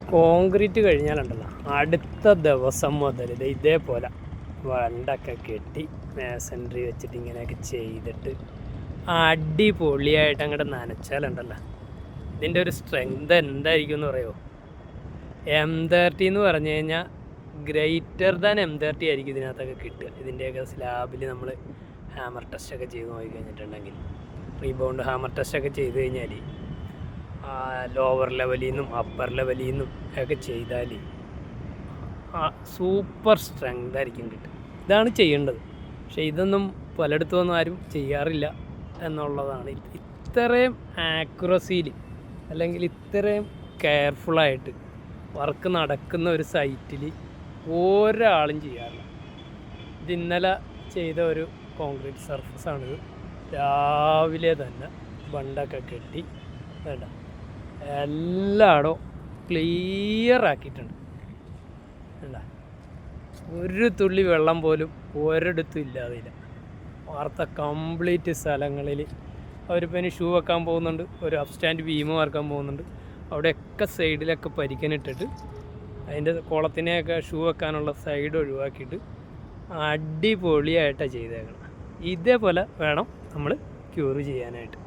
Concrete കഴിഞ്ഞാലുണ്ടല്ലോ അടുത്ത ദിവസം മുതൽ ഇതേപോലെ വണ്ടൊക്കെ കെട്ടി മേസൻട്രി വെച്ചിട്ട് ഇങ്ങനെയൊക്കെ ചെയ്തിട്ട് അടിപൊളിയായിട്ട് അങ്ങോട്ട് നനച്ചാലുണ്ടല്ലോ ഇതിൻ്റെ ഒരു സ്ട്രെങ്ത് എന്തായിരിക്കും എന്ന് പറയുമോ? M30 എന്ന് പറഞ്ഞു കഴിഞ്ഞാൽ ഗ്രേറ്റർ ദാൻ M30 ആയിരിക്കും ഇതിനകത്തൊക്കെ കിട്ടുക. ഇതിൻ്റെയൊക്കെ സ്ലാബിൽ നമ്മൾ ഹാമർ ടെസ്റ്റൊക്കെ ചെയ്ത് നോക്കി കഴിഞ്ഞിട്ടുണ്ടെങ്കിൽ, റീബൗണ്ട് ഹാമർ ടെസ്റ്റൊക്കെ ചെയ്ത് കഴിഞ്ഞാൽ ലോവർ ലെവലിൽ നിന്നും അപ്പർ ലെവലിൽ നിന്നും ഒക്കെ ചെയ്താൽ സൂപ്പർ സ്ട്രെങ്ത് ആയിരിക്കും കിട്ടുക. ഇതാണ് ചെയ്യേണ്ടത്. പക്ഷേ ഇതൊന്നും പലയിടത്തും ആരും ചെയ്യാറില്ല എന്നുള്ളതാണ്. ഇത്രയും ആക്യുറസിയിൽ അല്ലെങ്കിൽ ഇത്രയും കെയർഫുള്ളായിട്ട് വർക്ക് നടക്കുന്ന ഒരു സൈറ്റിൽ ഒരാളും ചെയ്യാറില്ല. ഇത് ഇന്നലെ ചെയ്ത ഒരു കോൺക്രീറ്റ് സർഫസാണിത്. രാവിലെ തന്നെ ബണ്ടൊക്കെ കെട്ടി വേണ്ട എല്ലായിടവും ക്ലിയർ ആക്കിയിട്ടുണ്ട്. വേണ്ട ഒരു തുള്ളി വെള്ളം പോലും ഒരിടത്തും ഇല്ലാതില്ല. വാർത്ത കംപ്ലീറ്റ് സ്ഥലങ്ങളിൽ അവരിപ്പോൾ ഇനി ഷൂ വെക്കാൻ പോകുന്നുണ്ട്, ഒരു അപ്സ്റ്റാൻഡ് ബീം വാർക്കാൻ പോകുന്നുണ്ട്. അവിടെയൊക്കെ സൈഡിലൊക്കെ പരിക്കനിട്ടിട്ട് അതിൻ്റെ കുളത്തിനെയൊക്കെ ഷൂ വെക്കാനുള്ള സൈഡ് ഒഴിവാക്കിയിട്ട് അടിപൊളിയായിട്ടാണ് ചെയ്തേക്കണം. ഇതേപോലെ വേണം നമ്മൾ ക്യൂർ ചെയ്യാനായിട്ട്.